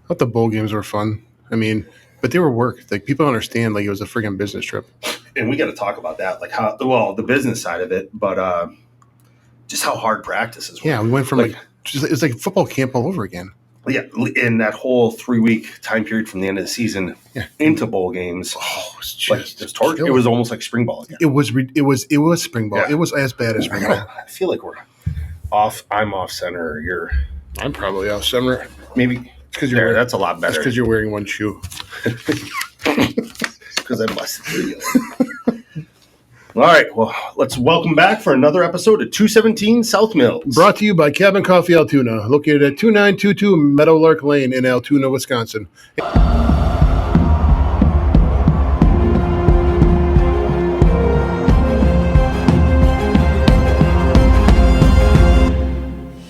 thought the bowl games were fun. I mean, but they were work. Like people don't understand. Like it was a freaking business trip. And we got to talk about that, like how well the business side of it, but just how hard practices were. Yeah, we went from it was like football camp all over again. Yeah, in that whole 3-week time period from the end of the season into bowl games. Oh, it was just it was almost like spring ball again. It was spring ball. Yeah. It was as bad as spring ball. I feel like we're off. I'm off center. You're. I'm probably off center. Maybe because you're. That's a lot better. That's because you're wearing one shoe. Because I busted through you. All right, well, let's welcome back for another episode of 217 South Mills. Brought to you by Cabin Coffee Altoona, located at 2922 Meadowlark Lane in Altoona, Wisconsin.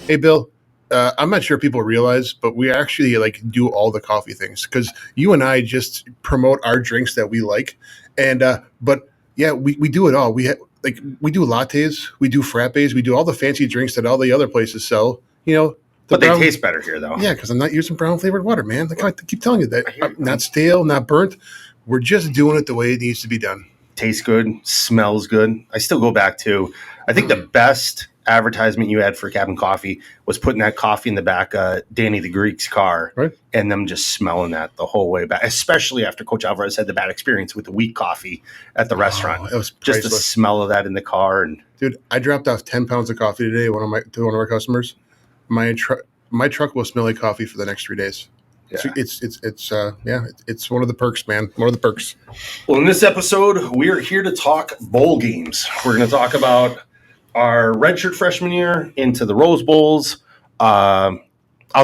Hey, Bill. I'm not sure people realize, but we actually do all the coffee things because you and I just promote our drinks that we like, and but. Yeah, we do it all. We do lattes, we do frappes, we do all the fancy drinks that all the other places sell. But they taste better here, though. Yeah, because I'm not using brown flavored water, man. Like I keep telling you that, not stale, not burnt. We're just doing it the way it needs to be done. Tastes good, smells good. I still go back to, I think the best advertisement you had for Cabin Coffee was putting that coffee in the back of Danny the Greek's car, right? And them just smelling that the whole way back, especially after Coach Alvarez had the bad experience with the weak coffee at the restaurant. It was priceless. Just the smell of that in the car. And dude, I dropped off 10 pounds of coffee today to one of our customers. My truck will smell like coffee for the next 3 days. Yeah. It's one of the perks, man. One of the perks. Well, in this episode, we are here to talk bowl games. We're going to talk about our redshirt freshman year into the Rose Bowls. I'll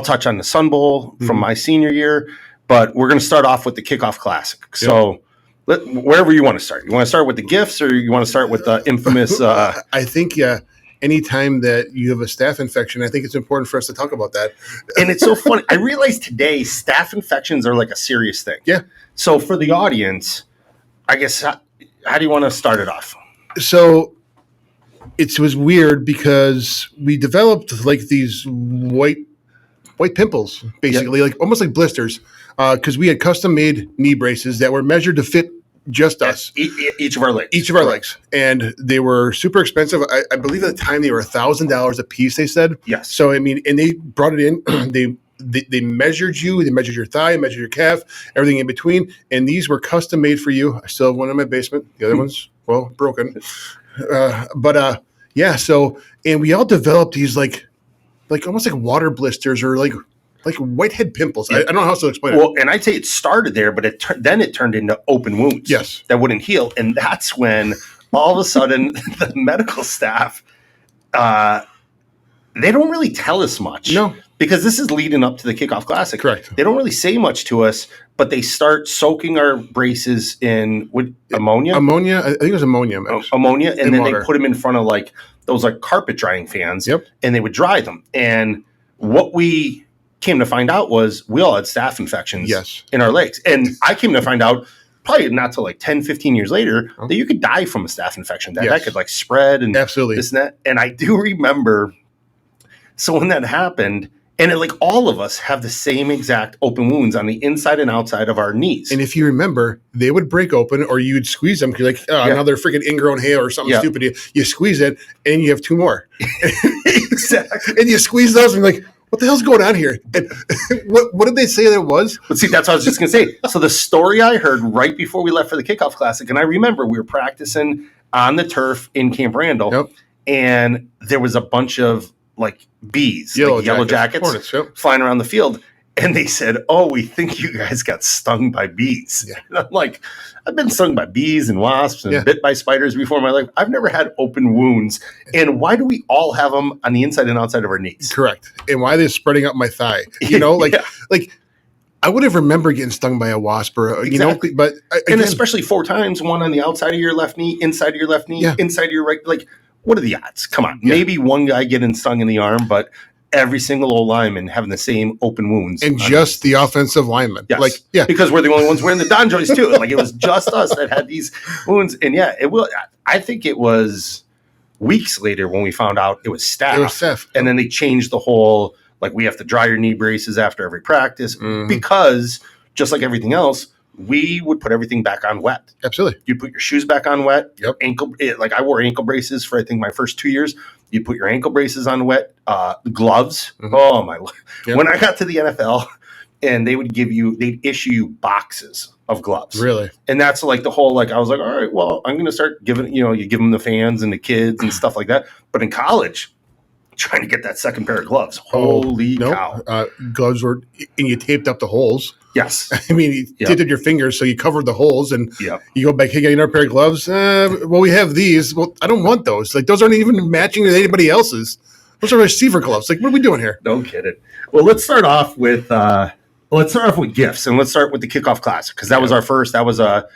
touch on the Sun Bowl from my senior year, but we're going to start off with the Kickoff Classic. So wherever you want to start. You want to start with the gifts or you want to start with the infamous? I think, anytime that you have a staph infection, I think it's important for us to talk about that. And it's so funny. I realized today staph infections are like a serious thing. Yeah. So for the audience, I guess, how do you want to start it off? So it was weird because we developed like these white pimples, basically, like almost like blisters, because we had custom made knee braces that were measured to fit just us, each of our legs. Each of our legs, and they were super expensive. I believe at the time they were $1,000 a piece. They said yes. So I mean, and they brought it in. They measured you. They measured your thigh, measured your calf, everything in between, and these were custom made for you. I still have one in my basement. The other one's broken. Yeah. So, and we all developed these like almost like water blisters or like whitehead pimples. I don't know how else to explain it. Well, and I'd say it started there, but then it turned into open wounds. Yes. That wouldn't heal. And that's when all of a sudden the medical staff, they don't really tell us much. No. Because this is leading up to the Kickoff Classic. Correct. They don't really say much to us, but they start soaking our braces in ammonia. I think it was ammonia. Ammonia, and then water. They put them in front of like those like carpet drying fans. Yep. And they would dry them. And what we came to find out was we all had staph infections in our legs. And I came to find out probably not till like 10, 15 years later that you could die from a staph infection. That could like spread and absolutely this and that. And I do remember, so when that happened, and all of us have the same exact open wounds on the inside and outside of our knees. And if you remember, they would break open or you'd squeeze them because another freaking ingrown hair or something stupid. You squeeze it and you have two more. Exactly. And you squeeze those and you're like, what the hell's going on here? And what did they say that was? But see, that's what I was just going to say. So the story I heard right before we left for the Kickoff Classic, and I remember we were practicing on the turf in Camp Randall, and there was a bunch of bees, yellow jackets hornets, flying around the field. And they said, "Oh, we think you guys got stung by bees." Yeah. And I'm like, I've been stung by bees and wasps and bit by spiders before in my life. I've never had open wounds. And why do we all have them on the inside and outside of our knees? Correct. And why are they spreading up my thigh? I would have remembered getting stung by a wasp or, but again, and especially 4 times, one on the outside of your left knee, inside of your left knee, inside of your right. What are the odds? Come on. Maybe one guy getting stung in the arm, but every single old lineman having the same open wounds. And just the offensive lineman. Yes. Because we're the only ones wearing the Don Joys too. It was just us that had these wounds. And I think it was weeks later when we found out it was staph. It was staph. And then they changed the whole Like we have to dry your knee braces after every practice Mhm. because just like everything else, we would put everything back on wet. Absolutely. You put your shoes back on wet. Yep. Like I wore ankle braces for I think my first 2 years. You put your ankle braces on wet. Gloves. Mhm. Oh my! Yep. When I got to the NFL, and they'd issue you boxes of gloves. Really? And that's like the whole, like, I was like, all right, well, I'm going to start giving, you give them the fans and the kids and stuff like that. But in college, trying to get that second pair of gloves. Holy cow. Gloves were, and you taped up the holes. Yes. I mean, you Yep. taped up your fingers, so you covered the holes, and Yep. you go back, hey, got another pair of gloves? Well, we have these. Well, I don't want those. Like, those aren't even matching to anybody else's. Those are receiver gloves. Like, what are we doing here? No kidding. Well, let's start off with gifts, and let's start with the Kickoff Classic, because that was our first. That was at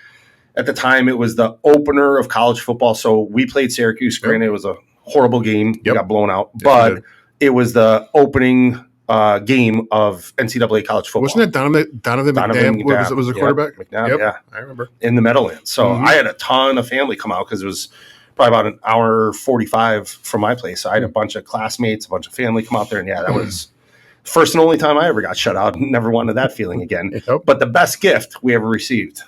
the time it was the opener of college football. So we played Syracuse. Granted, it was a horrible game. We got blown out, but it was the opening game of NCAA college football. Wasn't that Donovan McNabb was the quarterback? McNabb, Yep, yeah, I remember. in the Meadowlands. So I had a ton of family come out because it was probably about an hour 45 from my place. So I had a bunch of classmates, a bunch of family come out there, and that was first and only time I ever got shut out. Never wanted that feeling again. Yep. But the best gift we ever received.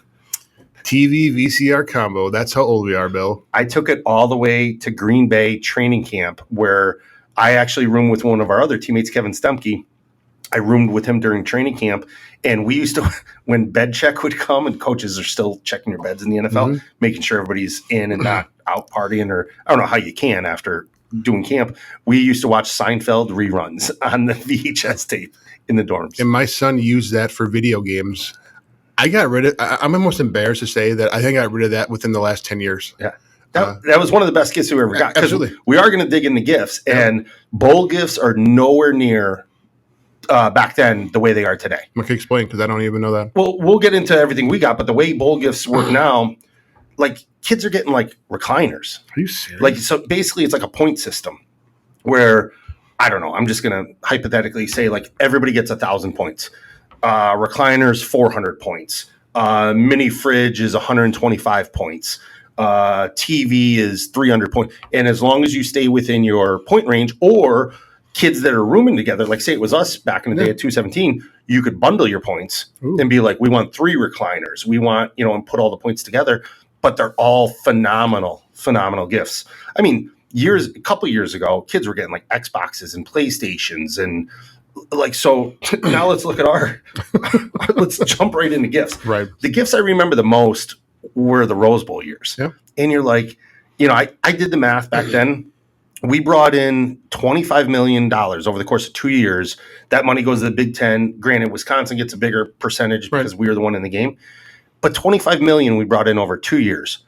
TV VCR combo. That's how old we are, Bill. I took it all the way to Green Bay training camp, where I actually roomed with one of our other teammates, Kevin Stemke. I roomed with him during training camp, and we used to, when bed check would come, and coaches are still checking your beds in the NFL, making sure everybody's in and not out partying, or I don't know how you can after doing camp. We used to watch Seinfeld reruns on the VHS tape in the dorms. And my son used that for video games. I got rid of. I'm almost embarrassed to say that I think I got rid of that within the last 10 years. Yeah. That was one of the best gifts we ever got. Absolutely. We are going to dig into gifts, and bowl gifts are nowhere near back then the way they are today. I'm going to explain because I don't even know that. Well, we'll get into everything we got, but the way bowl gifts work now, like kids are getting like recliners. Are you serious? Like, so basically it's like a point system where, I don't know, I'm just going to hypothetically say like everybody gets 1,000 points. Recliners, 400 points. Mini fridge is 125 points. TV is 300 points. And as long as you stay within your point range, or kids that are rooming together, like say it was us back in the day at 217, you could bundle your points and be like, we want 3 recliners. We want, and put all the points together. But they're all phenomenal gifts. I mean, a couple years ago, kids were getting like Xboxes and PlayStations and like, so now let's look at let's jump right into gifts. Right. The gifts I remember the most were the Rose Bowl years. Yeah. And you're like, I did the math back then. We brought in $25 million over the course of 2 years. That money goes to the Big Ten. Granted, Wisconsin gets a bigger percentage because we were the one in the game. But $25 million we brought in over 2 years.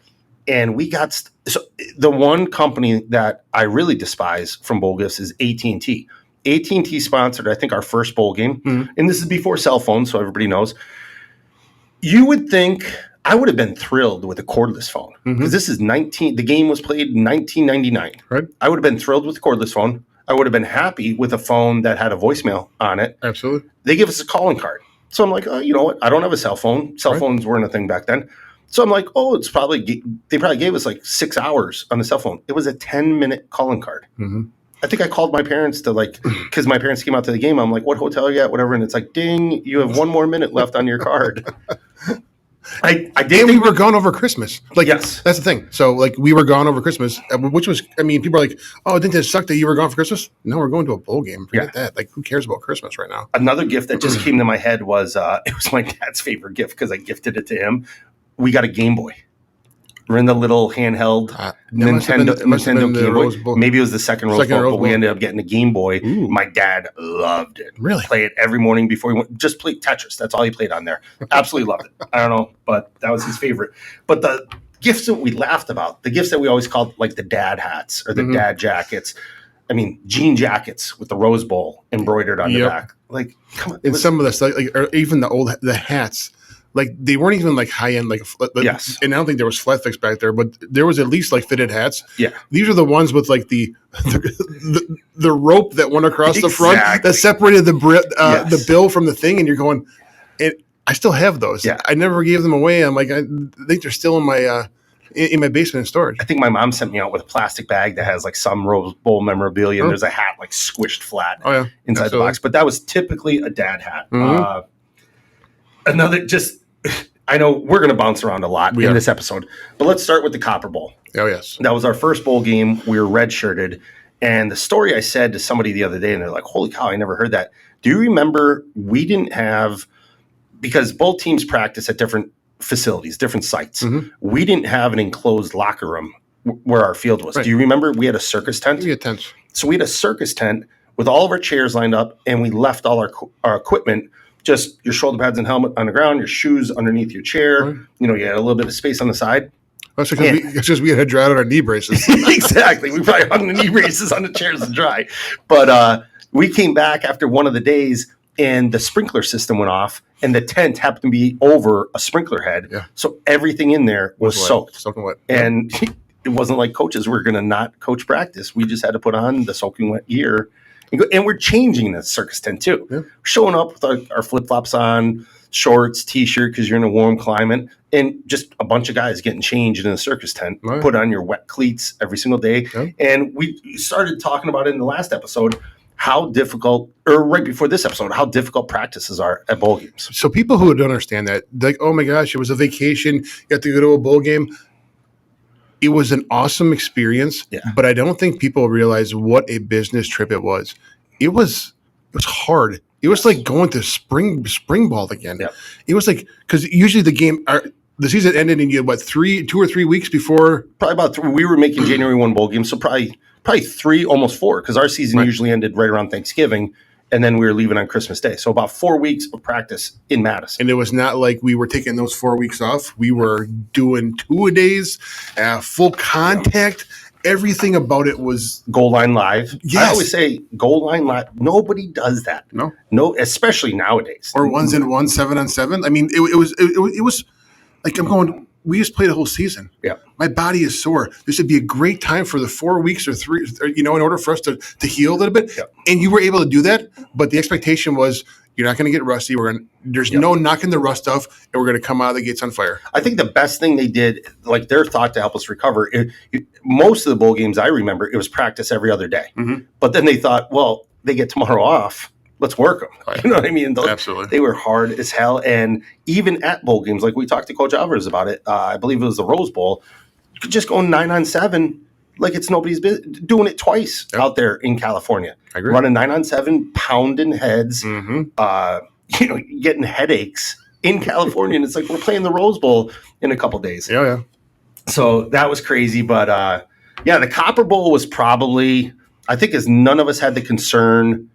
And we got so the one company that I really despise from bowl gifts is AT&T. AT&T sponsored, I think, our first bowl game. And this is before cell phones, so everybody knows. You would think I would have been thrilled with a cordless phone because this is the game was played in 1999. Right. I would have been thrilled with a cordless phone. I would have been happy with a phone that had a voicemail on it. Absolutely. They give us a calling card. So I'm like, oh, you know what? I don't have a cell phone. Cell phones weren't a thing back then. So I'm like, oh, they probably gave us like 6 hours on the cell phone. It was a 10-minute calling card. I think I called my parents to because my parents came out to the game. I'm like, what hotel are you at? Whatever. And it's like, ding, you have 1 more minute left on your card. I did. And we were gone over Christmas. Yes. That's the thing. So we were gone over Christmas, which was, people are like, oh, didn't it suck that you were gone for Christmas? No, we're going to a bowl game. Forget that. Like, who cares about Christmas right now? Another gift that just came to my head was, it was my dad's favorite gift because I gifted it to him. We got a Game Boy. We're in the little handheld Nintendo Game Boy. Maybe it was the second Rose Bowl, but we ended up getting a Game Boy. Ooh. My dad loved it. Really? Play it every morning before he went. Just play Tetris. That's all he played on there. Absolutely loved it. I don't know, but that was his favorite. But the gifts that we laughed about, the gifts that we always called like the dad hats or the dad jackets. I mean, jean jackets with the Rose Bowl embroidered on the back. Like, come on. And some of the stuff, or even the hats. Like they weren't even like high end, yes. And I don't think there was flat fix back there, but there was at least like fitted hats. Yeah, these are the ones with like the rope that went across the front that separated the bill from the thing, and you're going. I still have those. Yeah, I never gave them away. I'm like, I think they're still in my in my basement in storage. I think my mom sent me out with a plastic bag that has like some Rose Bowl memorabilia, and there's a hat like squished flat inside the box. But that was typically a dad hat. Mm-hmm. Another, just, I know we're going to bounce around a lot in this episode, but let's start with the Copper Bowl. Oh, yes. That was our first bowl game. We were red-shirted. And the story I said to somebody the other day, and they're like, holy cow, I never heard that. Do you remember we didn't have, because both teams practice at different facilities, different sites. Mm-hmm. We didn't have an enclosed locker room where our field was. Right. Do you remember we had a circus tent? We had tents. So we had a circus tent with all of our chairs lined up, and we left all our equipment, just your shoulder pads and helmet on the ground, your shoes underneath your chair. Right. You know, you had a little bit of space on the side. That's because we had to dry out our knee braces. Exactly. We probably hung the knee braces on the chairs to dry. But we came back after one of the days, and the sprinkler system went off, and the tent happened to be over a sprinkler head. Yeah. So everything in there was soaked. Soaking wet. And it wasn't like coaches were going to not coach practice. We just had to put on the soaking wet gear. And we're changing the circus tent too. Yeah. Showing up with our flip-flops on, shorts, T-shirt, because you're in a warm climate, and just a bunch of guys getting changed in a circus tent. Right. Put on your wet cleats every single day. Yeah. And we started talking about it in the last episode, how difficult, or right before this episode, how difficult practices are at bowl games. So people who don't understand that, like, oh my gosh, it was a vacation, you have to go to a bowl game. It was an awesome experience, but I don't think people realize what a business trip it was. It was hard. It was like going to spring ball again. Yep. It was like, because usually the season ended in 2 or 3 weeks before. Probably about 3. We were making January 1 bowl games, so probably 3, almost 4, because our season usually ended right around Thanksgiving, and then we were leaving on Christmas Day. So about 4 weeks of practice in Madison. And it was not like we were taking those 4 weeks off. We were doing 2-a-days, full contact. Everything about it was goal line live. Yes. I always say goal line live. Nobody does that. No, especially nowadays. Or 1-on-1, 7-on-7. I mean, it was like, I'm going, we just played a whole season. Yeah. My body is sore. This would be a great time for the 4 weeks or 3, in order for us to heal a little bit. Yeah. And you were able to do that. But the expectation was, you're not going to get rusty. There's no knocking the rust off, and we're going to come out of the gates on fire. I think the best thing they did, like their thought to help us recover, most of the bowl games I remember, it was practice every other day. Mm-hmm. But then they thought, well, they get tomorrow off. Let's work them. Right. You know what I mean? Absolutely. They were hard as hell. And even at bowl games, like we talked to Coach Alvarez about it, I believe it was the Rose Bowl, you could just go 9-on-7 like it's nobody's business, doing it twice out there in California. I agree. Running 9-on-7, pounding heads, getting headaches in California. And it's like, we're playing the Rose Bowl in a couple days. Yeah. So that was crazy. But the Copper Bowl was probably, I think, as none of us had the concern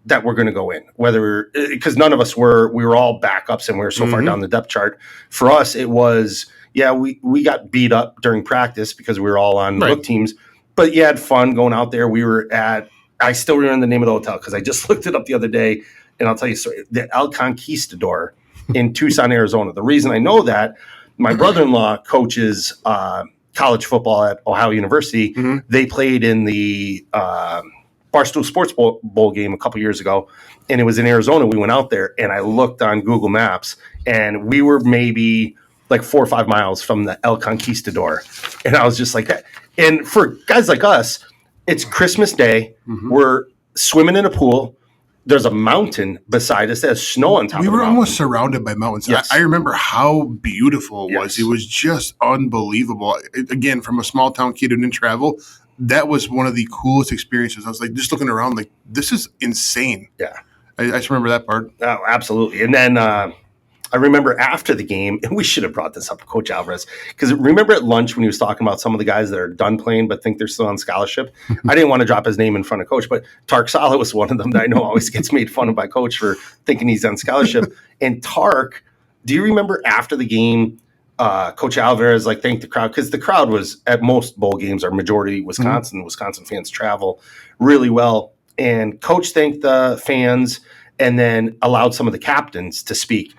that we're going to go in, because none of us we were all backups and we were so far down the depth chart. For us, it was, we got beat up during practice because we were all on look teams, but you had fun going out there. We were I still remember the name of the hotel because I just looked it up the other day, and I'll tell you, the El Conquistador in Tucson, Arizona. The reason I know that, my brother-in-law coaches college football at Ohio University. Mm-hmm. They played in the Barstool Sports Bowl game a couple years ago, and it was in Arizona. We went out there, and I looked on Google Maps, and we were maybe like 4 or 5 miles from the El Conquistador. And I was just like that. And for guys like us, it's Christmas Day. Mm-hmm. We're swimming in a pool. There's a mountain beside us that has snow on top of it. We were almost surrounded by mountains. Yes. I remember how beautiful it was. It was just unbelievable. Again, from a small town kid who didn't travel, that was one of the coolest experiences. I was like, just looking around, like, this is insane. Yeah. I just remember that part. Oh, absolutely. And then I remember after the game, and we should have brought this up to Coach Alvarez, because remember at lunch when he was talking about some of the guys that are done playing but think they're still on scholarship? I didn't want to drop his name in front of Coach, but Tark Sala was one of them that I know always gets made fun of by Coach for thinking he's on scholarship. And Tark, do you remember after the game, Coach Alvarez thanked the crowd? Because the crowd was, at most bowl games, are majority Wisconsin. Mm-hmm. Wisconsin fans travel really well. And Coach thanked the fans and then allowed some of the captains to speak.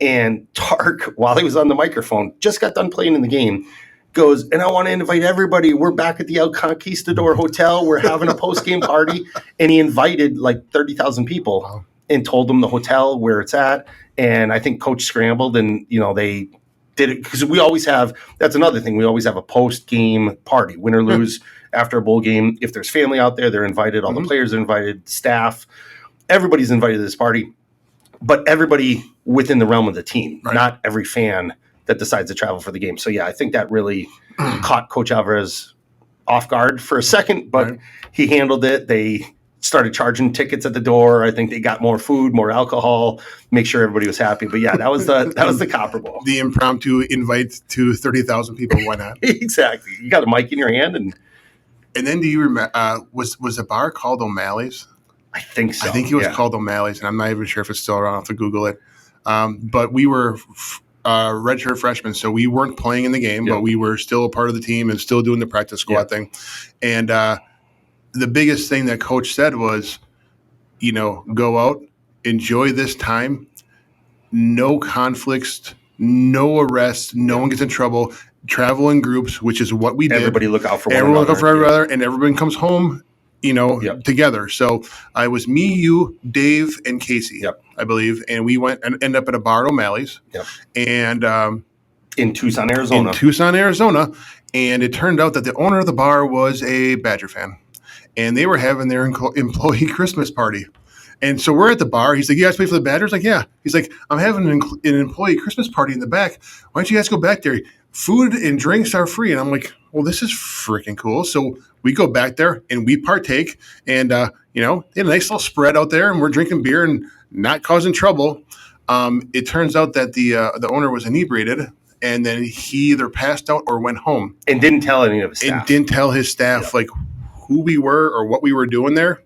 And Tark, while he was on the microphone, just got done playing in the game, goes, and I want to invite everybody. We're back at the El Conquistador Hotel. We're having a post-game party. And he invited like 30,000 people and told them the hotel, where it's at. And I think Coach scrambled, and, they did it because we always have. That's another thing. We always have a post game party, win or lose after a bowl game. If there's family out there, they're invited. All the players are invited. Staff, everybody's invited to this party, but everybody within the realm of the team, not every fan that decides to travel for the game. So yeah, I think that really caught Coach Alvarez off guard for a second, but he handled it. They started charging tickets at the door. I think they got more food, more alcohol, make sure everybody was happy. But yeah, that was the Copper Bowl. The impromptu invite to 30,000 people. Why not? Exactly. You got a mic in your hand, and then do you remember? Was the bar called O'Malley's? I think so. I think it was called O'Malley's, and I'm not even sure if it's still around. I'll have to Google it. But we were redshirt freshmen, so we weren't playing in the game, but we were still a part of the team and still doing the practice squad thing. And the biggest thing that Coach said was, go out, enjoy this time, no conflicts, no arrests, no one gets in trouble, travel in groups, which is what we did. Everybody look out for everyone look out for everyone, and everyone comes home, together. So I was me, you, Dave, and Casey, I believe, and we went and ended up at a bar at O'Malley's, and in Tucson, Arizona. And it turned out that the owner of the bar was a Badger fan, and they were having their employee Christmas party. And so we're at the bar. He's like, "You guys play for the Badgers?" Like, yeah. He's like, "I'm having an employee Christmas party in the back. Why don't you guys go back there? Food and drinks are free." And I'm like, "Well, this is freaking cool." So we go back there and we partake, and they had a nice little spread out there, and we're drinking beer and not causing trouble. It turns out that the owner was inebriated, and then he either passed out or went home and didn't tell any of his staff. And didn't tell his staff like who we were or what we were doing there.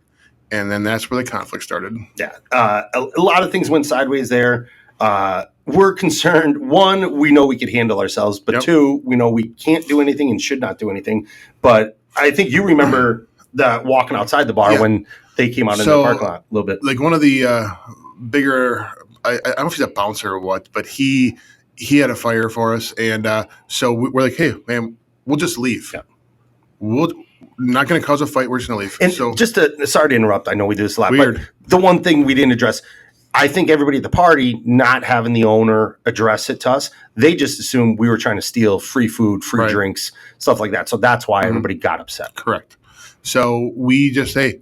And then that's where the conflict started. Yeah. A lot of things went sideways there. We're concerned. One, we know we could handle ourselves, but two, we know we can't do anything and should not do anything. But I think you remember that walking outside the bar when they came out in the parking lot a little bit. Like one of the bigger, I don't know if he's a bouncer or what, but he had a fire for us. And so we're like, "Hey, man, we'll just leave. Yeah. We're not going to cause a fight. We're just going to leave." And so sorry to interrupt. I know we do this a lot. Weird. But the one thing we didn't address, I think everybody at the party, not having the owner address it to us, they just assumed we were trying to steal free food, free drinks, stuff like that. So that's why everybody got upset. Correct. So we just say,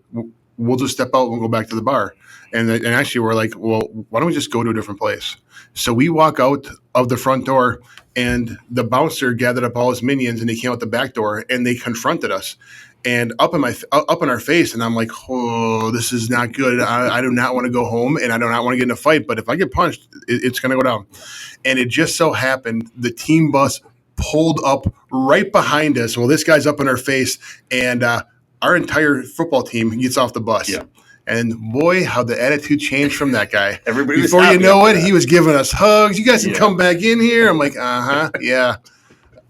we'll just step out and we'll go back to the bar. And actually we're like, well, why don't we just go to a different place? So we walk out of the front door, and the bouncer gathered up all his minions, and they came out the back door, and they confronted us. And up in our face, and I'm like, "Oh, this is not good. I do not want to go home, and I do not want to get in a fight. But if I get punched, it's going to go down." And it just so happened the team bus pulled up right behind us. Well, this guy's up in our face, and our entire football team gets off the bus. Yeah. And boy, how the attitude changed from that guy. Everybody was Before you know it, that. he was giving us hugs. "You guys can come back in here." I'm like, yeah.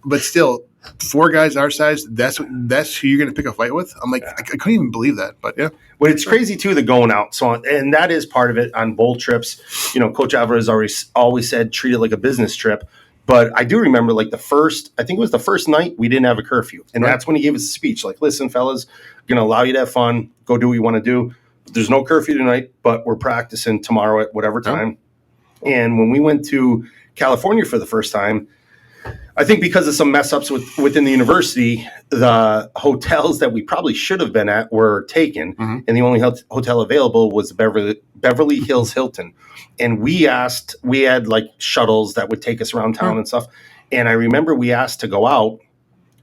But still, 4 guys our size, that's who you're going to pick a fight with? I'm like, I couldn't even believe that. But yeah. But it's crazy, too, the going out. So, and that is part of it on bowl trips. Coach Alvarez always said, treat it like a business trip. But I do remember, like, I think it was the first night, we didn't have a curfew. And that's when he gave us a speech. Like, "Listen, fellas, going to allow you to have fun. Go do what you want to do. There's no curfew tonight, but we're practicing tomorrow at whatever time." And when we went to California for the first time, I think because of some mess ups within the university, the hotels that we probably should have been at were taken, and the only hotel available was Beverly Hills Hilton. And we had like shuttles that would take us around town and stuff. And I remember we asked to go out.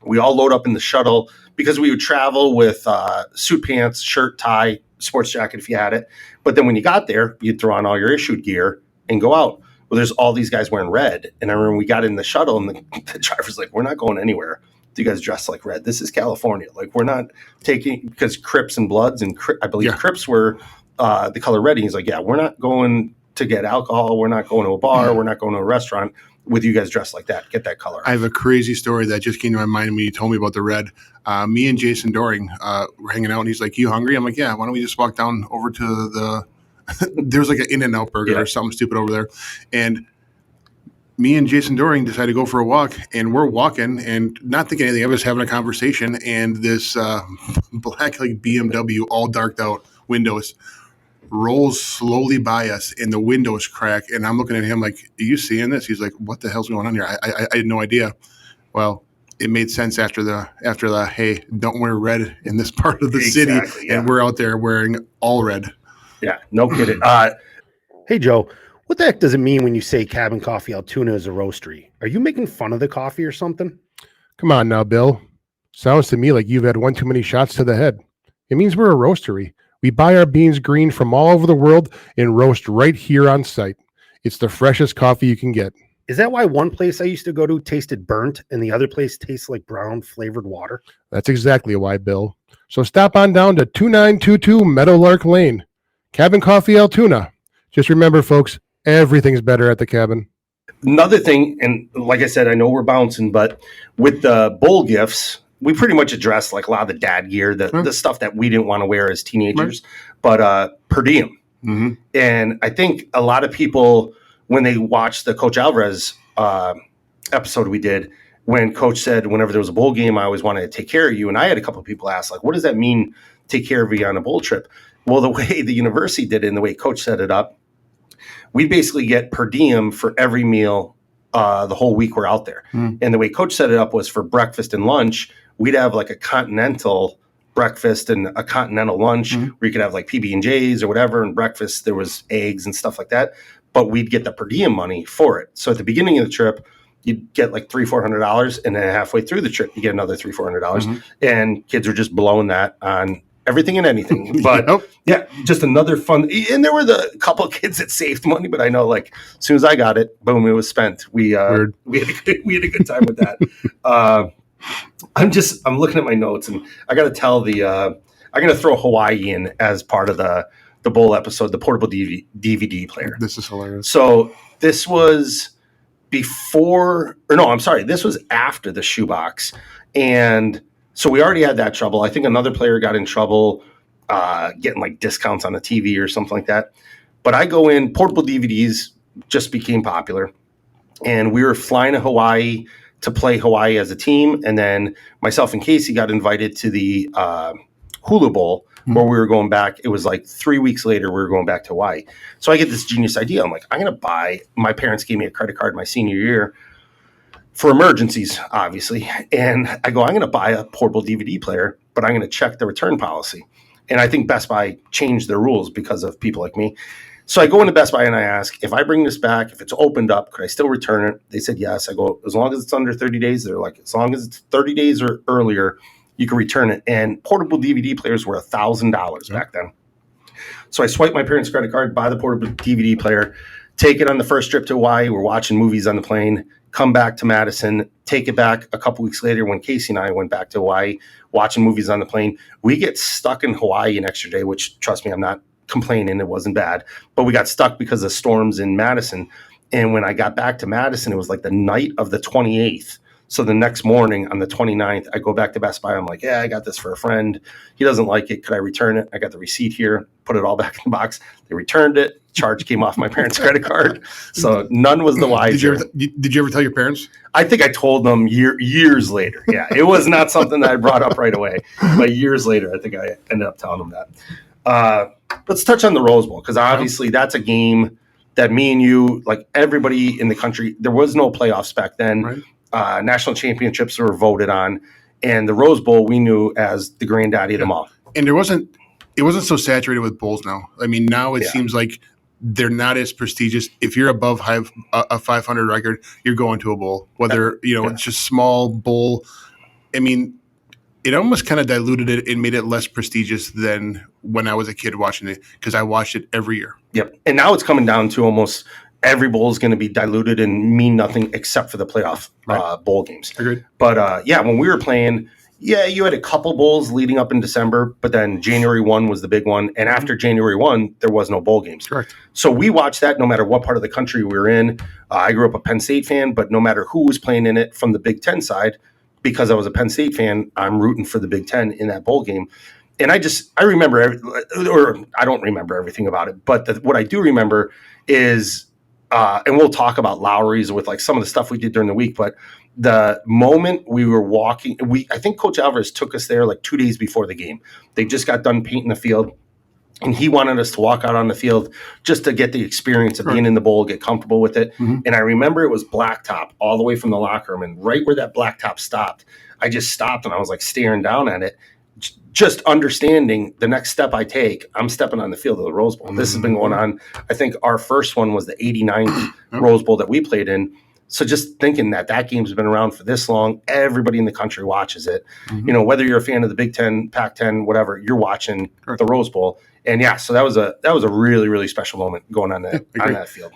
We all load up in the shuttle because we would travel with suit pants, shirt, tie, sports jacket if you had it. But then when you got there, you'd throw on all your issued gear and go out. Well, there's all these guys wearing red. And I remember we got in the shuttle, and the driver's like, "We're not going anywhere. You guys dress like red. This is California. Like, we're not taking," because Crips and Bloods, and I believe Crips were the color red. And he's like, "Yeah, we're not going to get alcohol. We're not going to a bar. We're not going to a restaurant with you guys dressed like that. Get that color." I have a crazy story that just came to my mind when you told me about the red. Me and Jason Doring were hanging out, and he's like, "You hungry?" I'm like, "Yeah, why don't we just walk down over to the there's like an In-N-Out burger or something stupid over there." And me and Jason Doring decided to go for a walk, and we're walking and not thinking anything of us, having a conversation, and this black like BMW, all darked out windows, rolls slowly by us and the windows crack. And I'm looking at him like, are you seeing this? He's like, what the hell's going on here? I had no idea. Well, it made sense after the hey, don't wear red in this part of the city. Yeah. And we're out there wearing all red. Yeah, no kidding. Hey, Joe, what the heck does it mean when you say Cabin Coffee Altoona is a roastery? Are you making fun of the coffee or something? Come on now, Bill. Sounds to me like you've had one too many shots to the head. It means we're a roastery. We buy our beans green from all over the world and roast right here on site. It's the freshest coffee you can get. Is that why one place I used to go to tasted burnt and the other place tastes like brown flavored water? That's exactly why, Bill. So stop on down to 2922 Meadowlark Lane. Cabin Coffee Altoona. Just remember, folks, everything's better at the cabin. Another thing, and like I said, I know we're bouncing, but with the bowl gifts, we pretty much addressed like a lot of the dad gear, the stuff that we didn't want to wear as teenagers, but per diem. Mm-hmm. And I think a lot of people, when they watched the Coach Alvarez episode we did, when Coach said, whenever there was a bowl game, I always wanted to take care of you. And I had a couple of people ask, like, what does that mean, take care of you on a bowl trip? Well, the way the university did it and the way Coach set it up, we basically get per diem for every meal the whole week we're out there. And the way Coach set it up was for breakfast and lunch, we'd have like a continental breakfast and a continental lunch where you could have like PB&Js or whatever, and breakfast there was eggs and stuff like that, but we'd get the per diem money for it. So at the beginning of the trip, you'd get like $300-400, and then halfway through the trip you get another $300-400, and kids were just blowing that on everything and anything. But yeah, just another fun. And there were the couple of kids that saved money, but I know like as soon as I got it, boom, it was spent. We had a good time with that. I'm looking at my notes, and I got to tell I'm going to throw Hawaii in as part of the bowl episode, the portable DVD player. This is hilarious. So this was this was after the shoebox. And so we already had that trouble. I think another player got in trouble getting like discounts on the TV or something like that. But I go in, portable DVDs just became popular. And we were flying to Hawaii to play Hawaii as a team. And then myself and Casey got invited to the Hula Bowl where we were going back. It was like 3 weeks later, we were going back to Hawaii. So I get this genius idea. I'm like, I'm going to buy, my parents gave me a credit card my senior year for emergencies, obviously. And I go, I'm going to buy a portable DVD player, but I'm going to check the return policy. And I think Best Buy changed their rules because of people like me. So I go into Best Buy and I ask, if I bring this back, if it's opened up, could I still return it? They said yes. I go, as long as it's under 30 days. They're like, as long as it's 30 days or earlier, you can return it. And portable DVD players were $1,000 back then. So I swipe my parents' credit card, buy the portable DVD player, take it on the first trip to Hawaii. We're watching movies on the plane, come back to Madison, take it back a couple weeks later when Casey and I went back to Hawaii, watching movies on the plane. We get stuck in Hawaii an extra day, which, trust me, I'm not complaining. It wasn't bad. But we got stuck because of storms in Madison. And when I got back to Madison, it was like the night of the 28th. So the next morning on the 29th, I go back to Best Buy. I'm like, yeah, I got this for a friend. He doesn't like it. Could I return it? I got the receipt here, put it all back in the box. They returned it. Charge came off my parents' credit card. So none was the wiser. Did you ever tell your parents? I think I told them years later. Yeah, it was not something that I brought up right away. But years later, I think I ended up telling them that. Let's touch on the Rose Bowl, because obviously that's a game that me and you, like everybody in the country, there was no playoffs back then. Right. National championships were voted on, and the Rose Bowl we knew as the granddaddy of them all. And it wasn't so saturated with bowls now. I mean, now it seems like they're not as prestigious. If you're above a 500 record, you're going to a bowl. Whether it's just small bowl. I mean, it almost kind of diluted it and made it less prestigious than when I was a kid watching it, because I watched it every year. Yep. And now it's coming down to almost every bowl is going to be diluted and mean nothing except for the playoff bowl games. Agreed. But when we were playing, you had a couple bowls leading up in December, but then January 1 was the big one. And after January 1, there was no bowl games. Correct. So we watched that no matter what part of the country we were in. I grew up a Penn State fan, but no matter who was playing in it from the Big Ten side, because I was a Penn State fan, I'm rooting for the Big Ten in that bowl game. And I remember, or I don't remember everything about it, but what I do remember is, and we'll talk about Lowry's with like some of the stuff we did during the week, but the moment we were walking, I think Coach Alvarez took us there like 2 days before the game. They just got done painting the field. And he wanted us to walk out on the field just to get the experience of being in the bowl, get comfortable with it. Mhm. And I remember it was blacktop all the way from the locker room. And right where that blacktop stopped, I just stopped and I was like staring down at it, just understanding the next step I take, I'm stepping on the field of the Rose Bowl. This has been going on. I think our first one was the 89th Rose Bowl that we played in. So just thinking that game's been around for this long, everybody in the country watches it. You know, whether you're a fan of the Big Ten, Pac-10, whatever, you're watching the Rose Bowl. And yeah, so that was a really, really special moment going on that field.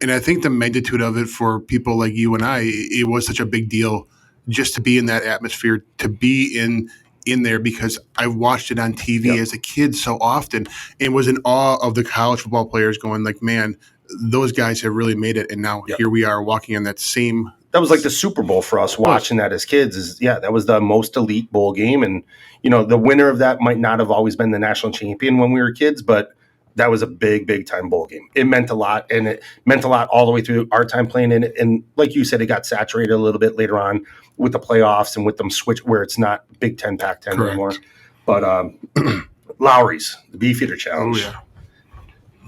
And I think the magnitude of it for people like you and I, it was such a big deal just to be in that atmosphere, to be in there, because I watched it on TV as a kid so often and was in awe of the college football players going like, man, those guys have really made it. And now here we are walking on that same. That was like the Super Bowl for us watching that as kids. That was the most elite bowl game. And, you know, the winner of that might not have always been the national champion when we were kids, but that was a big, big time bowl game. It meant a lot, and it meant a lot all the way through our time playing in it. And like you said, it got saturated a little bit later on with the playoffs and with them switch where it's not Big Ten, Pac-10 anymore. But Lowry's, the Beefeater Challenge. Oh, yeah.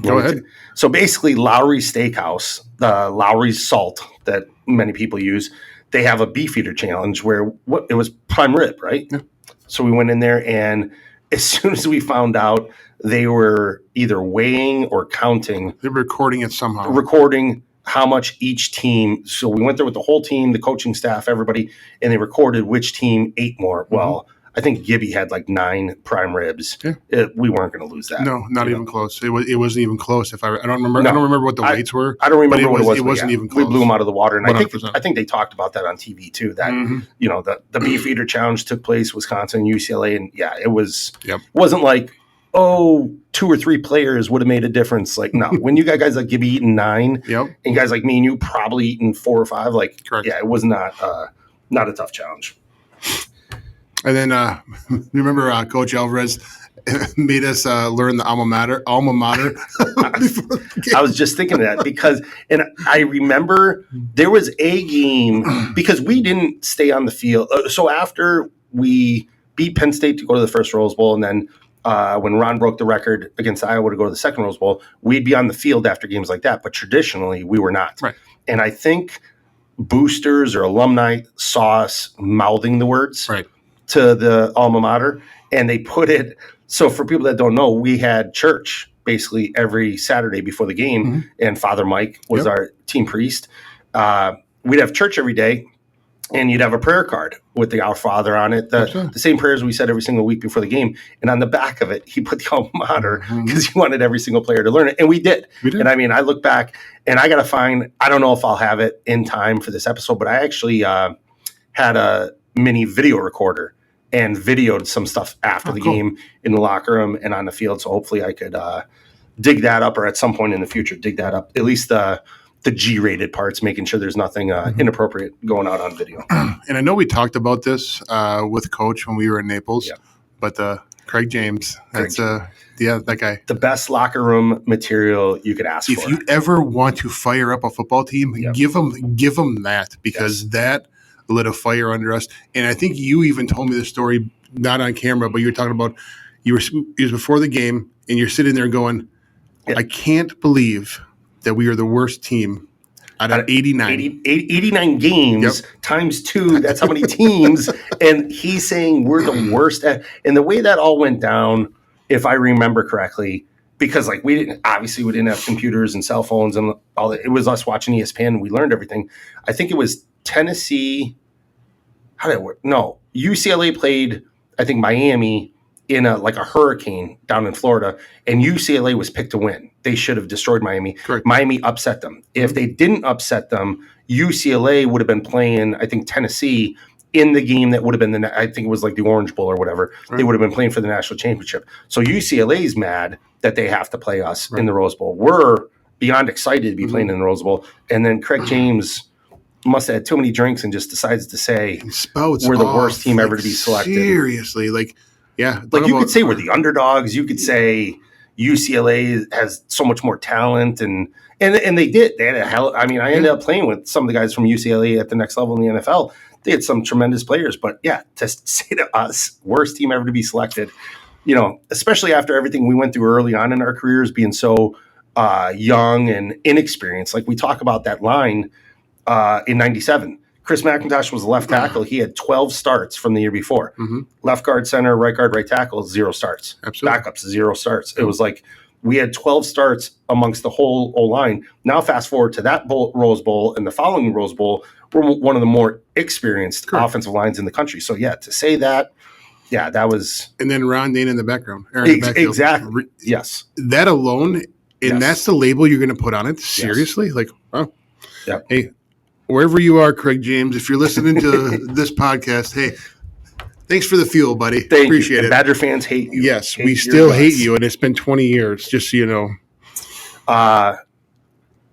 Go ahead. So basically, Lowry's Steakhouse, the Lowry's Salt that many people use, they have a Beefeater Challenge where it was prime rib, right? Yeah. So we went in there, and as soon as we found out they were either weighing or counting, they're recording it somehow. Recording how much each team. So we went there with the whole team, the coaching staff, everybody, and they recorded which team ate more. Mm-hmm. Well, I think Gibby had like 9 prime ribs. Yeah. We weren't going to lose that. No, not even close. It wasn't even close. I don't remember. No, I don't remember what the weights were. I don't remember what it was. It wasn't even close. We blew them out of the water, and 100%. I think they talked about that on TV too. That you know the Beefeater Challenge took place, Wisconsin, UCLA, and it was wasn't like 2 or 3 players would have made a difference. Like no, when you got guys like Gibby eating 9, and guys like me and you probably eating 4 or 5, like it was not a tough challenge. And then remember Coach Alvarez made us learn the alma mater. I was just thinking of that because, and I remember there was a game because we didn't stay on the field. So after we beat Penn State to go to the first Rose Bowl, and then when Ron broke the record against Iowa to go to the second Rose Bowl, we'd be on the field after games like that. But traditionally, we were not. Right. And I think boosters or alumni saw us mouthing the words to the alma mater, and they put it. So for people that don't know, we had church basically every Saturday before the game, and Father Mike was our team priest. We'd have church every day, and you'd have a prayer card with the Our Father on it, the same prayers we said every single week before the game. And on the back of it, he put the alma mater because he wanted every single player to learn it. And we did. And I mean, I look back, and I got to find, I don't know if I'll have it in time for this episode, but I actually had a mini video recorder and videoed some stuff after the game in the locker room and on the field. So hopefully I could dig that up, or at some point in the future, dig that up, at least the G-rated parts, making sure there's nothing inappropriate going out on video. And I know we talked about this with Coach when we were in Naples, but Craig James, that guy. The best locker room material you could ask for. If you ever want to fire up a football team, give them that, because that lit a fire under us. And I think you even told me the story, not on camera, but you were talking about, it was before the game, and you're sitting there going, I can't believe that we are the worst team out of 89. 89 games times 2. That's how many teams. And he's saying we're the worst. And the way that all went down, if I remember correctly, because like we didn't have computers and cell phones and all that. It was us watching ESPN. And we learned everything. I think it was Tennessee. How did it work? No, UCLA played, I think, Miami in a hurricane down in Florida, and UCLA was picked to win. They should have destroyed Miami. Correct. Miami upset them. If they didn't upset them, UCLA would have been playing, I think, Tennessee in the game that would have been I think it was like the Orange Bowl or whatever. Right. They would have been playing for the national championship. So UCLA's mad that they have to play us in the Rose Bowl. We're beyond excited to be playing in the Rose Bowl. And then Craig James must have had too many drinks and just decides to say we're the worst team ever to be selected. Seriously, you could say we're the underdogs. You could say UCLA has so much more talent, and they did. They had I ended up playing with some of the guys from UCLA at the next level in the NFL. They had some tremendous players, but to say to us, worst team ever to be selected, especially after everything we went through early on in our careers, being so young and inexperienced. Like we talk about that line in '97. Chris McIntosh was the left tackle. He had 12 starts from the year before. Mm-hmm. Left guard, center, right guard, right tackle, 0 starts. Absolutely. Backups, 0 starts. It was like we had 12 starts amongst the whole O-line. Now fast forward to that Rose Bowl and the following Rose Bowl, we're one of the more experienced offensive lines in the country. So, to say that, that was... And then Ron Dane in the background. In the exactly. Yes. That alone, and that's the label you're going to put on it? Seriously? Yes. Like, oh. Yeah. Hey, wherever you are, Craig James, if you're listening to this podcast, hey, thanks for the fuel, buddy. Appreciate it. Badger fans hate you. Yes, we still hate you, and it's been 20 years, just so you know.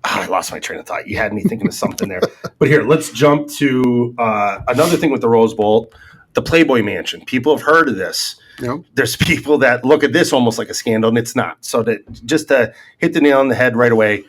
I lost my train of thought. You had me thinking of something there. But here, let's jump to another thing with the Rose Bowl, the Playboy Mansion. People have heard of this. Yep. There's people that look at this almost like a scandal, and it's not. So just to hit the nail on the head right away,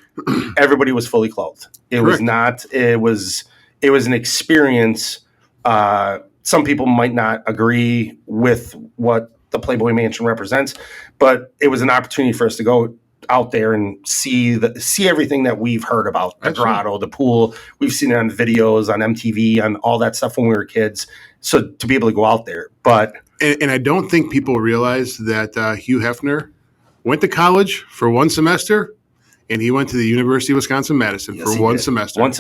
everybody was fully clothed. It was not. It was an experience. Some people might not agree with what the Playboy Mansion represents, but it was an opportunity for us to go out there and see everything that we've heard about the grotto, the pool. We've seen it on videos, on MTV, on all that stuff when we were kids. So to be able to go out there, and I don't think people realize that Hugh Hefner went to college for one semester, and he went to the University of Wisconsin-Madison for one semester. And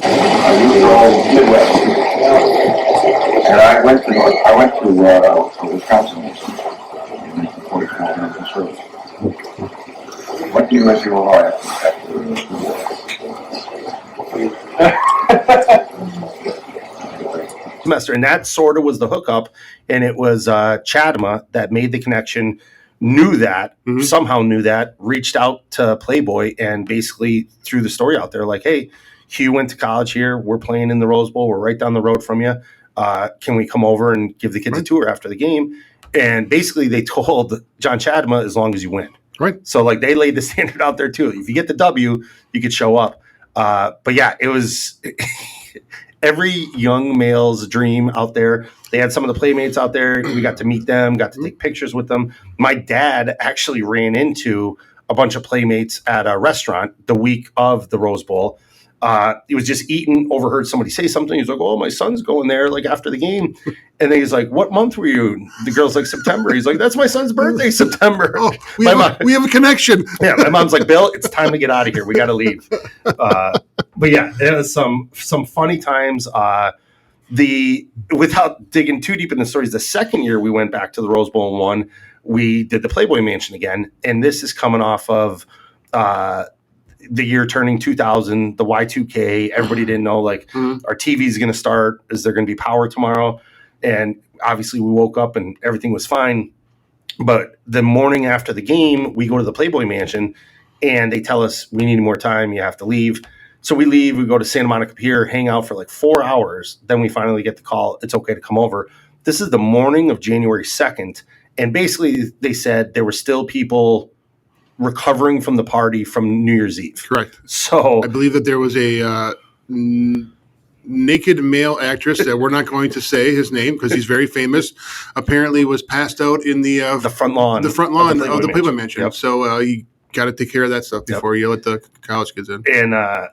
I went to Wisconsin in 1944. What University of Ohio semester, and that sort of was the hookup, and it was Chadema that made the connection, somehow knew that, reached out to Playboy and basically threw the story out there like, hey, Hugh went to college here, we're playing in the Rose Bowl, we're right down the road from you, can we come over and give the kids a tour after the game? And basically they told John Chadema, as long as you win. Right. So like they laid the standard out there too. If you get the W, you could show up. But it was every young male's dream out there. They had some of the playmates out there. We got to meet them, got to take pictures with them. My dad actually ran into a bunch of playmates at a restaurant the week of the Rose Bowl. He was just eating, overheard somebody say something. He's like, oh, my son's going there like after the game. And then he's like, what month were you? The girl's like, September. He's like, that's my son's birthday, September. Oh, we have a connection. Yeah, my mom's like, Bill, it's time to get out of here. We got to leave. But it was some funny times. Without digging too deep in the stories, the second year we went back to the Rose Bowl and won, we did the Playboy Mansion again. And this is coming off of the year turning 2000, the Y2K. Everybody didn't know, our TV is going to start. Is there going to be power tomorrow? And obviously we woke up and everything was fine. But the morning after the game, we go to the Playboy Mansion and they tell us we need more time. You have to leave. So we leave. We go to Santa Monica Pier, hang out for 4 hours. Then we finally get the call. It's okay to come over. This is the morning of January 2nd. And basically they said there were still people recovering from the party from New Year's Eve. Correct. So I believe that there was a naked male actress that we're not going to say his name because he's very famous. Apparently, was passed out in the front lawn, of the Playboy Mansion. Yep. So you got to take care of that stuff before you let the college kids in. And I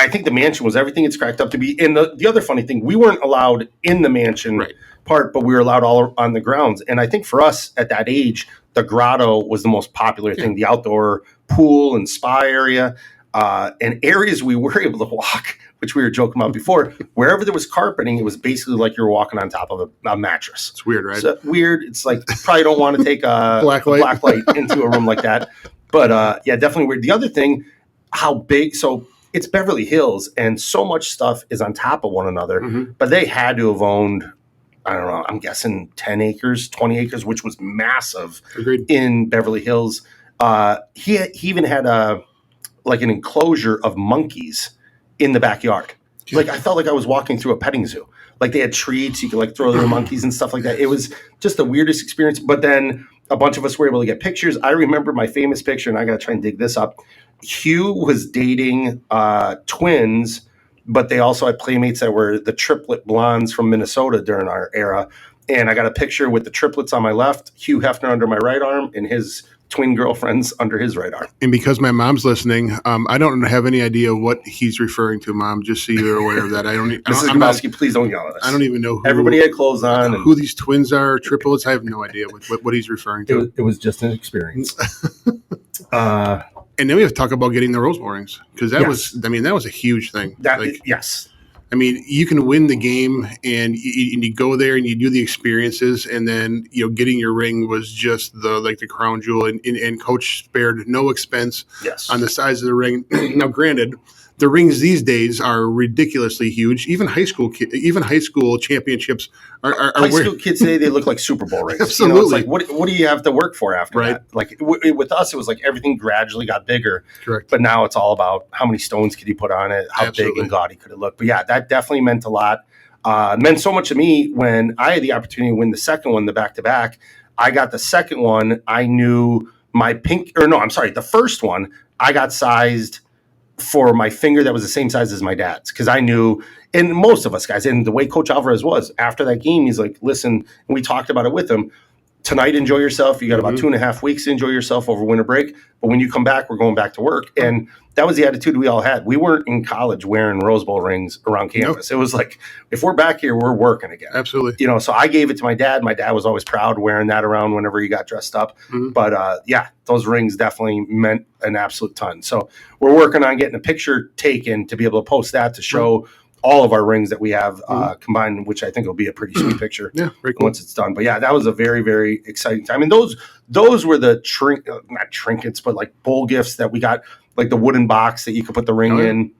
think the mansion was everything it's cracked up to be. And the other funny thing, we weren't allowed in the mansion part, but we were allowed all on the grounds. And I think for us at that age, the grotto was the most popular thing, the outdoor pool and spa area, and areas we were able to walk, which we were joking about before. Wherever there was carpeting, it was basically like you were walking on top of a mattress. It's weird, right? So weird. It's like you probably don't want to take a black light into a room like that. But definitely weird. The other thing, how big, so it's Beverly Hills, and so much stuff is on top of one another, but they had to have owned, I don't know, I'm guessing 10 acres, 20 acres, which was massive. Agreed. In Beverly Hills. He even had an enclosure of monkeys in the backyard. Like I felt like I was walking through a petting zoo. Like they had treats, you could throw their monkeys and stuff like that. It was just the weirdest experience. But then a bunch of us were able to get pictures. I remember my famous picture, and I got to try and dig this up. Hugh was dating twins, but they also had playmates that were the triplet blondes from Minnesota during our era. And I got a picture with the triplets on my left, Hugh Hefner under my right arm, and his twin girlfriends under his right arm. And because my mom's listening, I don't have any idea what he's referring to, Mom. Just so you're aware of that. Mrs. Grabowski, please don't yell at us. I don't even know who everybody had clothes on. Who these twins are, triplets. I have no idea what he's referring to. It was just an experience. And then we have to talk about getting the Rose Bowl rings, because that was a huge thing. Yes. I mean, you can win the game and you go there and you do the experiences, and then getting your ring was just the crown jewel. And Coach spared no expense on the size of the ring. Now, granted, the rings these days are ridiculously huge. Even high school championships are high school kids today. They look like Super Bowl rings. Absolutely. It's like what do you have to work for after that? Like with us, it was like everything gradually got bigger. Correct. But now it's all about how many stones could you put on it, how big and gaudy could it look. But yeah, that definitely meant a lot. Meant so much to me when I had the opportunity to win the second one, the back-to-back. I got the second one. I knew the first one I got sized for my finger that was the same size as my dad's, because I knew, and most of us guys, and the way Coach Alvarez was after that game, he's like, listen, and we talked about it with him. Tonight, enjoy yourself. You got about 2.5 weeks to enjoy yourself over winter break. But when you come back, we're going back to work. And that was the attitude we all had. We weren't in college wearing Rose Bowl rings around campus. Nope. It was like, if we're back here, we're working again. Absolutely. So I gave it to my dad. My dad was always proud wearing that around whenever he got dressed up. Mm-hmm. But those rings definitely meant an absolute ton. So we're working on getting a picture taken to be able to post that to show all of our rings that we have combined, which I think will be a pretty sweet picture once it's done. But yeah, that was a very, very exciting time. And those were the not trinkets, but like bowl gifts that we got, like the wooden box that you could put the ring in.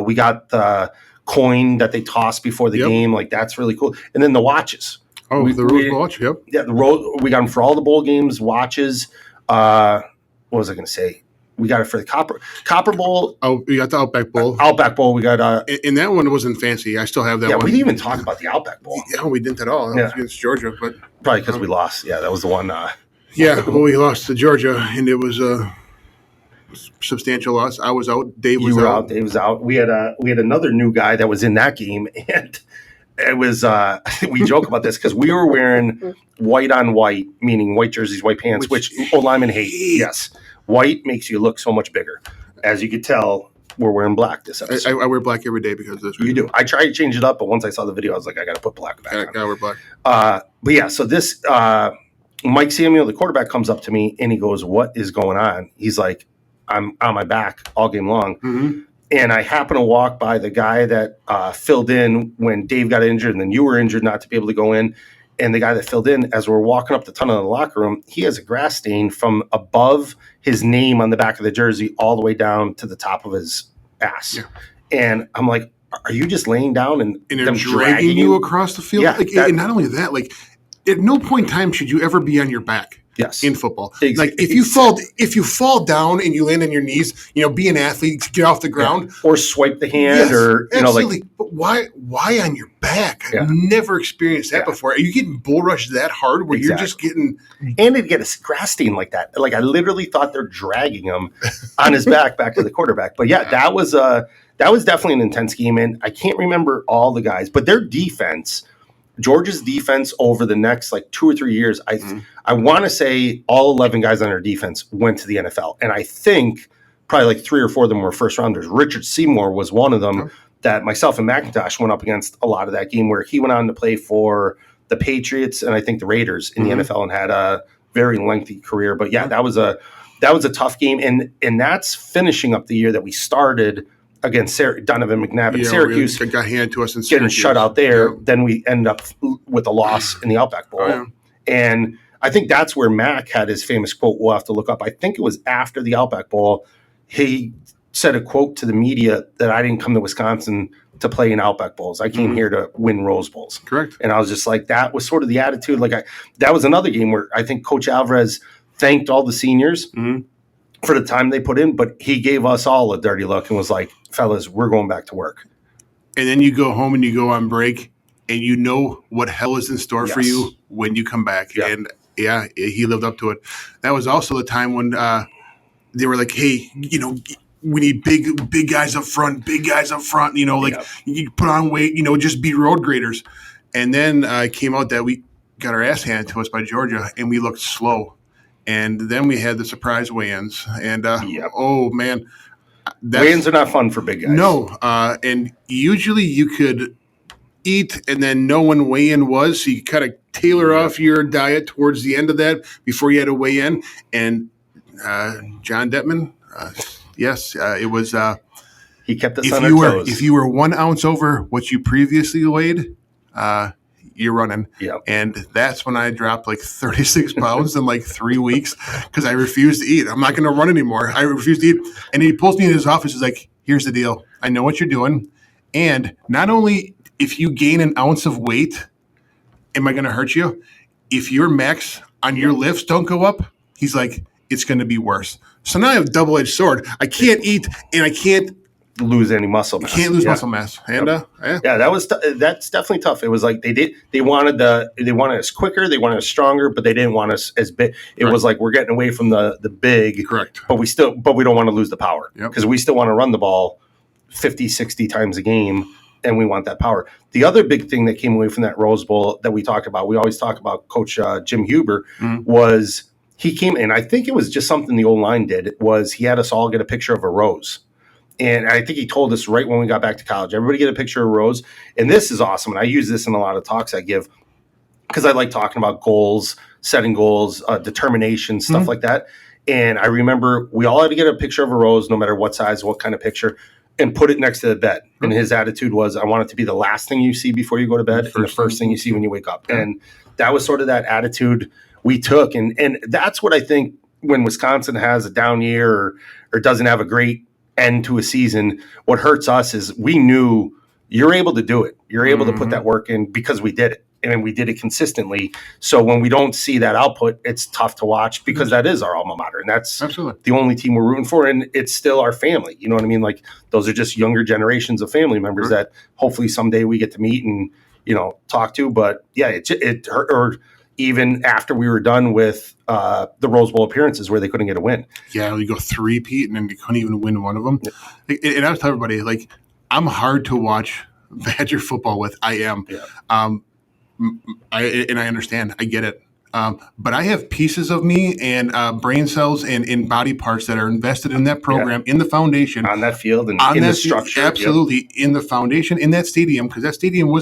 We got the coin that they tossed before the game. Like, that's really cool. And then the watches. Oh, the Rose Bowl watch. Yep. Yeah, we got them for all the bowl games, watches. What was I going to say? We got it for the Copper Bowl. Oh, we got the Outback Bowl. Outback Bowl. We got and that one wasn't fancy. I still have that one. Yeah, we didn't even talk about the Outback Bowl. Yeah, we didn't at all. That was against Georgia, but probably because we lost. Yeah, that was the one. We lost to Georgia, and it was a substantial loss. I was out. Dave was out. Dave was out. We had another new guy that was in that game, and it was we joke about this because we were wearing white on white, meaning white jerseys, white pants, which O-linemen hate. Yes. White makes you look so much bigger. As you could tell, we're wearing black this episode. I wear black every day because of this. You do. I tried to change it up, but once I saw the video, I was like, I got to put black back on. I wear black. But yeah, so this Mike Samuel, the quarterback, comes up to me and he goes, "What is going on?" He's like, "I'm on my back all game long." Mm-hmm. And I happen to walk by the guy that filled in when Dave got injured and then you were injured not to be able to go in. And the guy that filled in, as we're walking up the tunnel of the locker room, he has a grass stain from above his name on the back of the jersey all the way down to the top of his ass. Yeah. And I'm like, are you just laying down and they're dragging you across the field? Yeah, and not only that, like, at no point in time should you ever be on your back. Yes. In football. Like, if you fall down and you land on your knees, be an athlete, get off the ground. Yeah. Or swipe the hand or absolutely. But why on your back? I've never experienced that before. Are you getting bull rushed that hard where you're just getting and to get a grass stain like that? Like, I literally thought they're dragging him on his back to the quarterback. But that was definitely an intense game, and I can't remember all the guys, but their defense, Georgia's defense over the next 2 or 3 years, I want to say all 11 guys on our defense went to the NFL. And I think probably 3 or 4 of them were first rounders. Richard Seymour was one of them that myself and McIntosh went up against a lot of that game, where he went on to play for the Patriots and I think the Raiders in the NFL and had a very lengthy career. But yeah, that was a tough game. And that's finishing up the year that we started against Donovan McNabb in Syracuse. Got handed to us in Syracuse. Getting shut out there. Yeah. Then we end up with a loss in the Outback Bowl. Oh, yeah. And I think that's where Mac had his famous quote. We'll have to look up. I think it was after the Outback Bowl. He said a quote to the media that I didn't come to Wisconsin to play in Outback Bowls. I came here to win Rose Bowls. Correct. And I was just like, that was sort of the attitude. That was another game where I think Coach Alvarez thanked all the seniors for the time they put in, but he gave us all a dirty look and was like, fellas, we're going back to work. And then you go home and you go on break and you know what hell is in store for you when you come back. Yep. And he lived up to it. That was also the time when they were like, hey, we need big guys up front, you put on weight, just be road graders. And then it came out that we got our ass handed to us by Georgia, and we looked slow. And then we had the surprise weigh-ins, and oh man, weigh-ins are not fun for big guys. No, and usually you could eat and then know when weigh-in was, so you kind of tailor off your diet towards the end of that before you had to weigh in. And John Detman, yes, it was. He kept us on our toes. If you were 1 ounce over what you previously weighed, you're running. Yeah. And that's when I dropped like 36 pounds in like 3 weeks because I refused to eat. I'm not going to run anymore. I refused to eat. And he pulls me in his office. He's like, here's the deal. I know what you're doing. And not only if you gain an ounce of weight, am I going to hurt you? If your max on your lifts don't go up, he's like, it's going to be worse. So now I have a double-edged sword. I can't eat and I can't lose any muscle mass. Can't lose muscle mass. And that's definitely tough. It was like they wanted us quicker, they wanted us stronger, but they didn't want us as big. It was like we're getting away from the big. Correct. But we don't want to lose the power because we still want to run the ball 50, 60 times a game, and we want that power. The other big thing that came away from that Rose Bowl that we talked about, we always talk about Coach Jim Huber, was he came in. I think it was just something the O-line did, was he had us all get a picture of a rose. And I think he told us right when we got back to college, everybody get a picture of a rose. And this is awesome. And I use this in a lot of talks I give because I like talking about goals, setting goals, determination, stuff like that. And I remember we all had to get a picture of a rose, no matter what size, what kind of picture, and put it next to the bed. And his attitude was, I want it to be the last thing you see before you go to bed and the first thing you see when you wake up. And that was sort of that attitude we took. And that's what I think when Wisconsin has a down year or doesn't have a great end to a season, what hurts us is we knew you're able to do it. You're able to put that work in because we did it. And we did it consistently. So when we don't see that output, it's tough to watch because that is our alma mater. And that's the only team we're rooting for. And it's still our family. You know what I mean? Like those are just younger generations of family members that hopefully someday we get to meet and, talk to. But yeah, it hurt. Or even after we were done with the Rose Bowl appearances where they couldn't get a win. Yeah, you go 3-peat and then you couldn't even win one of them. And I was telling everybody, like, I'm hard to watch Badger football with. I am. Yeah. I understand. I get it. But I have pieces of me and brain cells and in body parts that are invested in that program, in the foundation. On that field and in the structure. Absolutely. In the foundation, in that stadium, because that stadium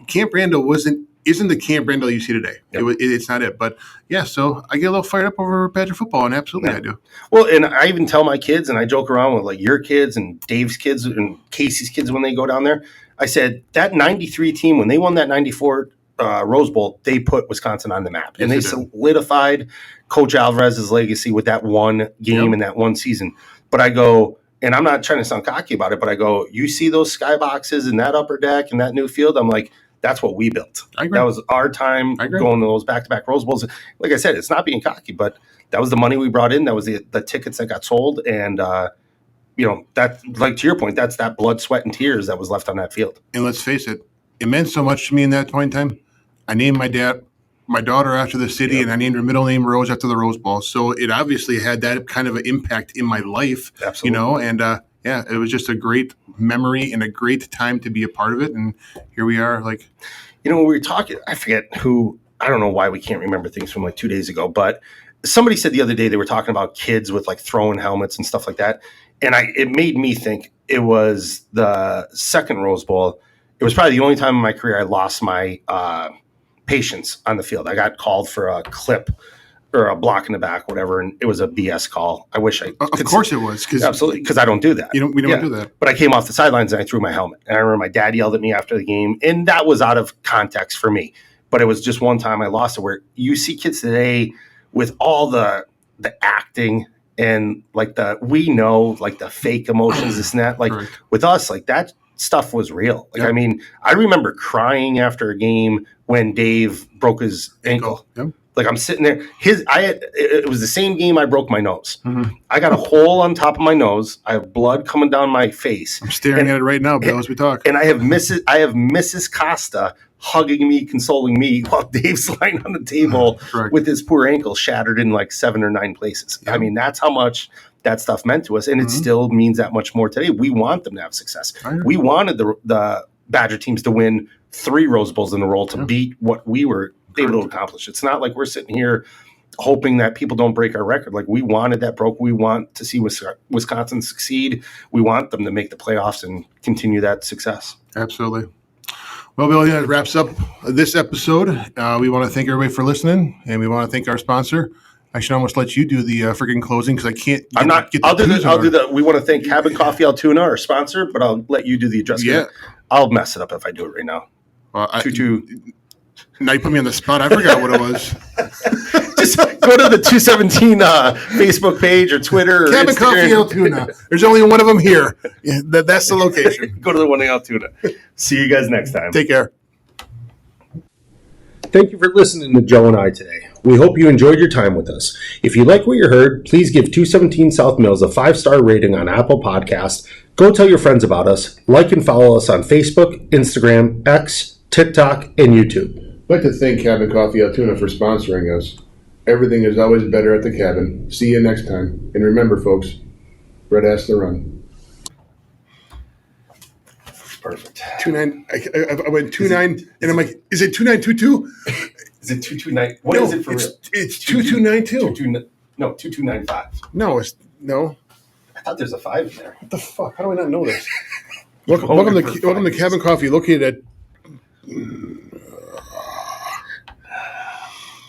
Camp Randall isn't the Camp Randall you see today. It's not it. But yeah, so I get a little fired up over Badger football, and absolutely I do. Well, and I even tell my kids, and I joke around with like your kids and Dave's kids and Casey's kids when they go down there. I said that 93 team, when they won that 94 Rose Bowl, they put Wisconsin on the map. And they solidified Coach Alvarez's legacy with that one game and that one season. But I go, and I'm not trying to sound cocky about it, but I go, you see those skyboxes and that upper deck and that new field? I'm like, that's what we built. That was our time going to those back-to-back Rose Bowls. Like I said, it's not being cocky, but that was the money we brought in. That was the tickets that got sold. And, that, like to your point, that's that blood, sweat, and tears that was left on that field. And let's face it, it meant so much to me in that point in time. I named my daughter after the city, and I named her middle name Rose after the Rose Bowl. So it obviously had that kind of an impact in my life. Absolutely. And it was just a great memory and a great time to be a part of it. And here we are. Like, when we were talking, I forget who, I don't know why we can't remember things from like 2 days ago, but somebody said the other day they were talking about kids with like throwing helmets and stuff like that. And it made me think it was the second Rose Bowl. It was probably the only time in my career I lost my patience on the field. I got called for a clip or a block in the back, whatever, and it was a BS call. I wish I Of course it was. Absolutely, because I don't do that. We don't do that. But I came off the sidelines and I threw my helmet. And I remember my dad yelled at me after the game, and that was out of context for me. But it was just one time I lost it, where you see kids today with all the acting and like the fake emotions, this and that. Like with us, like that stuff was real. Like, I mean, I remember crying after a game when Dave broke his ankle. Yep. Like I'm sitting there, it was the same game I broke my nose. I got a hole on top of my nose. I have blood coming down my face. I'm staring at it right now, Bill, as we talk. And I have Mrs. Costa hugging me, consoling me, while Dave's lying on the table with his poor ankle shattered in like 7 or 9 places. Yep. I mean, that's how much that stuff meant to us. And it still means that much more today. We want them to have success. We wanted the Badger teams to win 3 Rose Bowls in a row to beat what we were able to accomplish. It's not like we're sitting here hoping that people don't break our record. Like, we wanted that broke. We want to see Wisconsin succeed. We want them to make the playoffs and continue that success. Absolutely. Well, Bill, that wraps up this episode. We want to thank everybody for listening, and we want to thank our sponsor. I should almost let you do the freaking closing because I can't. I'll do the. We want to thank Cabin Coffee Altoona, our sponsor, but I'll let you do the adjustment. Yeah. I'll mess it up if I do it right now. Well, now you put me on the spot. I forgot what it was. Just go to the 217 Facebook page or Twitter. Cabin Coffee Altoona. There's only one of them here. Yeah, that's the location. Go to the one in Altoona. See you guys next time. Take care. Thank you for listening to Joe and I today. We hope you enjoyed your time with us. If you like what you heard, please give 217 South Mills a 5-star rating on Apple Podcasts. Go tell your friends about us. Like and follow us on Facebook, Instagram, X, TikTok, and YouTube. I'd like to thank Cabin Coffee Altoona for sponsoring us. Everything is always better at the cabin. See you next time. And remember, folks, Red has to run. Perfect. 2-9. I went 2-9, and I'm like, is it 2-9-2-2? Is it 2-2-9? What is it for real? It's 2-2-9-2. No, 2-2-9-5. No. I thought there's a 5 in there. What the fuck? How do I not know this? Welcome to Cabin Coffee, located at.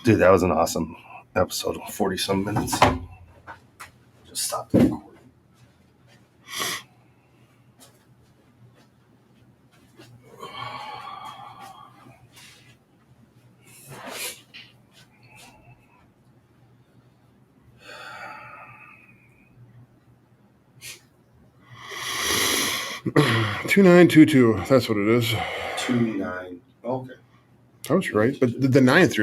Dude, that was an awesome episode. 40-some minutes. Just stop the recording. $2-9-2-2. That's what it is. 2-9. Okay. I was right, but the 9 through.